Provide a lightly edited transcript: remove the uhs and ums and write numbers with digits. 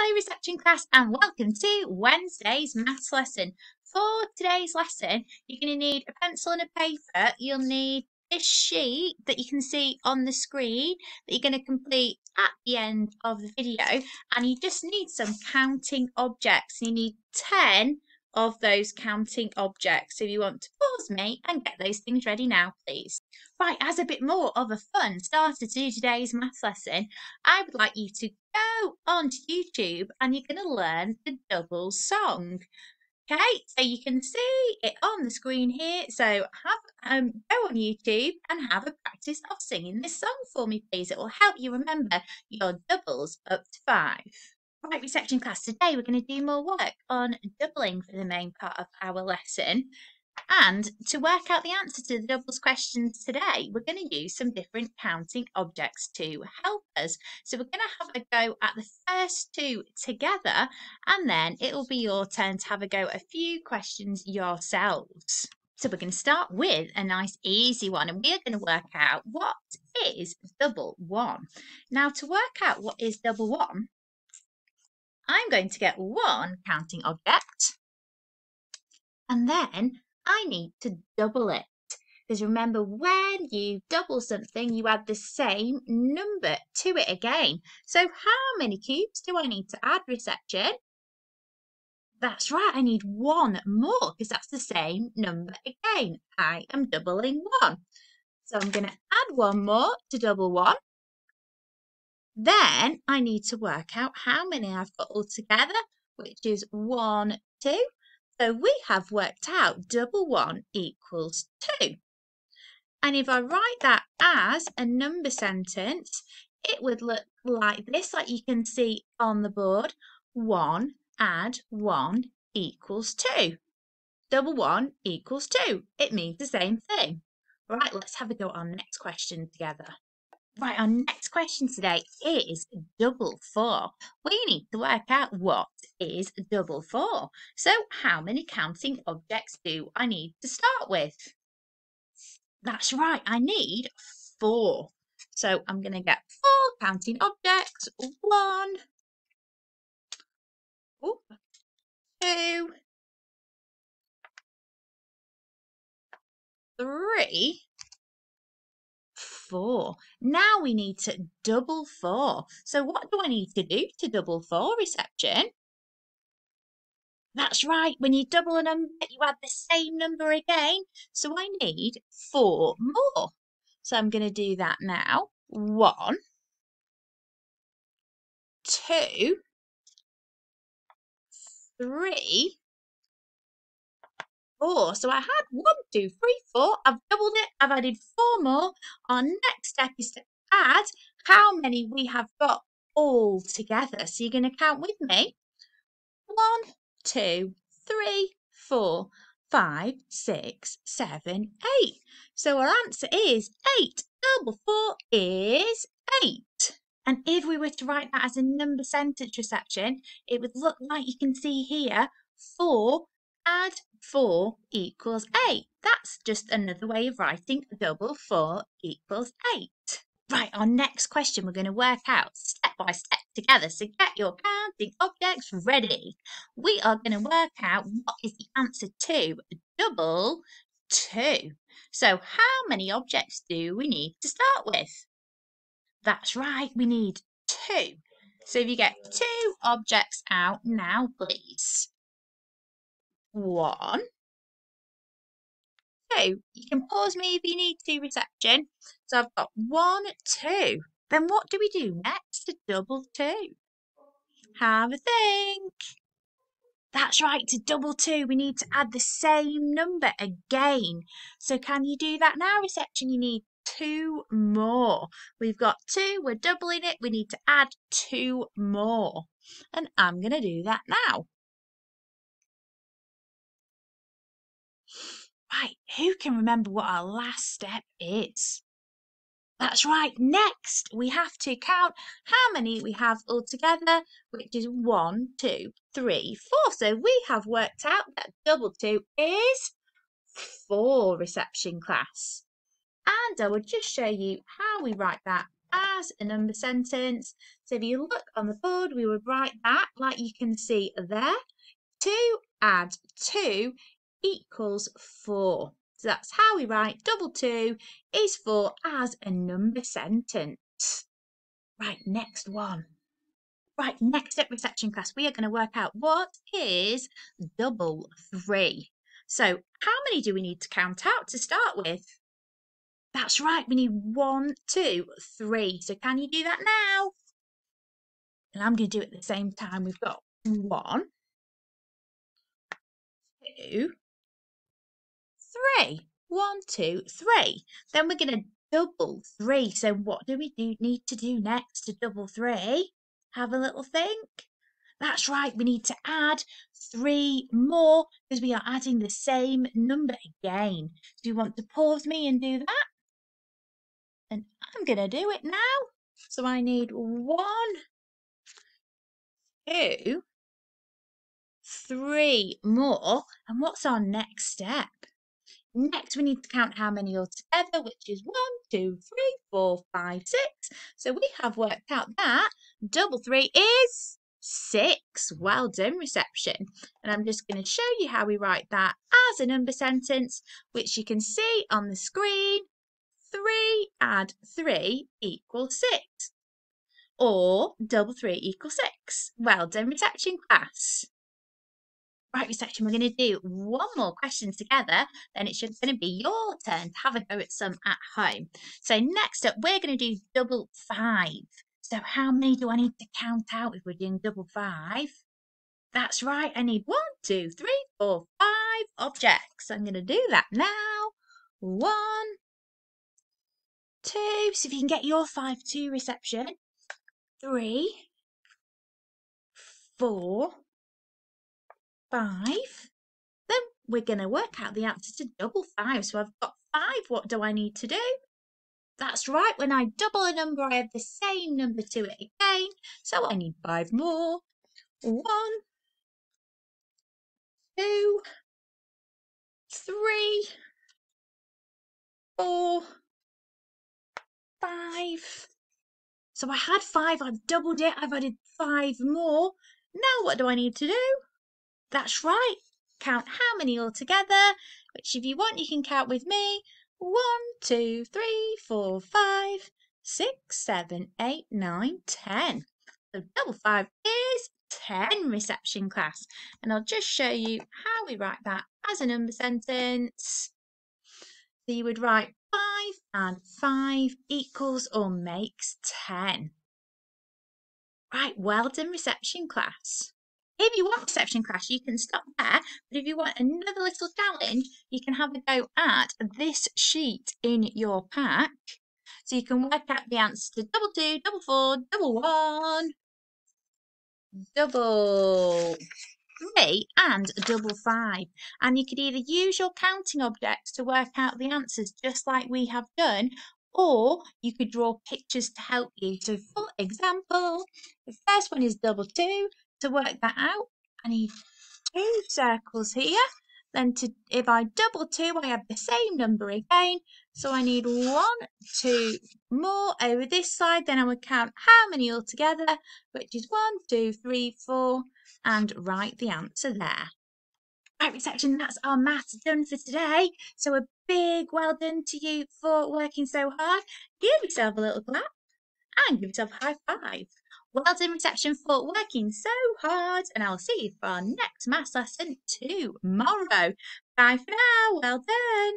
Hello reception class and welcome to Wednesday's maths lesson. For today's lesson you're going to need a pencil and a paper. You'll need this sheet that you can see on the screen that you're going to complete at the end of the video, and you just need some counting objects. You need 10 of those counting objects. So if you want to pause me and get those things ready now, please. Right, as a bit more of a fun starter to today's maths lesson, I would like you to go onto YouTube and you're going to learn the double song. Okay, so you can see it on the screen here. So go on YouTube and have a practice of singing this song for me, please. It will help you remember your doubles up to 5. Right, reception class, today we're going to do more work on doubling for the main part of our lesson. And to work out the answer to the doubles questions today, we're going to use some different counting objects to help us. So we're going to have a go at the first two together, and then it will be your turn to have a go at a few questions yourselves. So we're going to start with a nice easy one, and we're going to work out what is double 1. Now, to work out what is double 1, I'm going to get one counting object, and then I need to double it. Because remember, when you double something, you add the same number to it again. So how many cubes do I need to add, reception? That's right, I need one more because that's the same number again. I am doubling 1. So I'm going to add one more to double 1. Then I need to work out how many I've got altogether, which is 1, 2. So we have worked out double 1 equals 2. And if I write that as a number sentence, it would look like this, like you can see on the board. 1 add 1 equals 2. Double 1 equals 2. It means the same thing. Right, let's have a go at our next question together. Right, our next question today is double 4. We need to work out what is double 4. So how many counting objects do I need to start with? That's right, I need 4. So I'm going to get 4 counting objects. 1, 2, 3, 4. Now we need to double 4. So what do I need to do to double 4, reception? That's right, when you double a number, you add the same number again. So I need 4 more. So I'm going to do that now. 1, 2, 3, 4. So I had 1, 2, 3, 4. I've doubled it. I've added 4 more. Our next step is to add how many we have got all together. So you're going to count with me. 1, 2, 3, 4, 5, 6, 7, 8. So our answer is 8. Double 4 is 8. And if we were to write that as a number sentence, reception, it would look like you can see here, 4 add 4 equals 8. That's just another way of writing double 4 equals 8. Right, our next question we're going to work out step by step together. So get your counting objects ready. We are going to work out what is the answer to double 2. So how many objects do we need to start with? That's right, we need 2. So if you get 2 objects out now, please. 1, 2. You can pause me if you need to, reception. So I've got 1, 2. Then what do we do next to double 2? Have a think. That's right, to double 2, we need to add the same number again. So can you do that now, reception? You need 2 more. We've got 2, we're doubling it, we need to add 2 more. And I'm going to do that now. Right, who can remember what our last step is? That's right, next we have to count how many we have altogether, which is 1, 2, 3, 4. So we have worked out that double 2 is 4, reception class. And I will just show you how we write that as a number sentence. So if you look on the board, we would write that like you can see there. 2 add 2 equals 4. So that's how we write double 2 is 4 as a number sentence. Right, next one. Right, next up reception class, we are going to work out what is double 3. So how many do we need to count out to start with? That's right, we need 1, 2, 3. So can you do that now? And I'm going to do it at the same time. We've got 1, 2, 3. 1, 2, 3. Then we're going to double 3. So what do we need to do next to double 3? Have a little think. That's right, we need to add 3 more because we are adding the same number again. Do you want to pause me and do that? And I'm going to do it now. So I need 1, 2, 3 more. And what's our next step? Next, we need to count how many altogether, which is 1, 2, 3, 4, 5, 6. So we have worked out that double 3 is 6. Well done, reception. And I'm just going to show you how we write that as a number sentence, which you can see on the screen. 3 add 3 equals 6. Or double 3 equals 6. Well done, reception class. Right, reception, we're going to do one more question together, then it's going to be your turn to have a go at some at home. So next up, we're going to do double 5. So how many do I need to count out if we're doing double 5? That's right, I need 1, 2, 3, 4, 5 objects. I'm going to do that now. 1, 2, so if you can get your 5 to reception. 3, 4, 5. Then we're going to work out the answer to double 5. So I've got 5. What do I need to do? That's right. When I double a number, I have the same number to it again. So I need 5 more. 1, 2, 3, 4, 5. So I had 5. I've doubled it. I've added 5 more. Now what do I need to do? That's right. Count how many altogether, which if you want, you can count with me. 1, 2, 3, 4, 5, 6, 7, 8, 9, 10. So double 5 is 10, reception class. And I'll just show you how we write that as a number sentence. So you would write 5 and 5 equals or makes 10. Right, well done, reception class. If you want reception class, you can stop there. But if you want another little challenge, you can have a go at this sheet in your pack. So you can work out the answer to double 2, double 4, double 1, double 3 and double 5. And you could either use your counting objects to work out the answers just like we have done, or you could draw pictures to help you. So for example, the first one is double 2. To work that out, I need 2 circles here. Then if I double 2, I have the same number again. So I need 1, 2 more over this side. Then I would count how many altogether, which is 1, 2, 3, 4, and write the answer there. Right, reception, that's our maths done for today. So a big well done to you for working so hard. Give yourself a little clap and give yourself a high five. Well done, reception, for working so hard, and I'll see you for our next maths lesson tomorrow. Bye for now. Well done.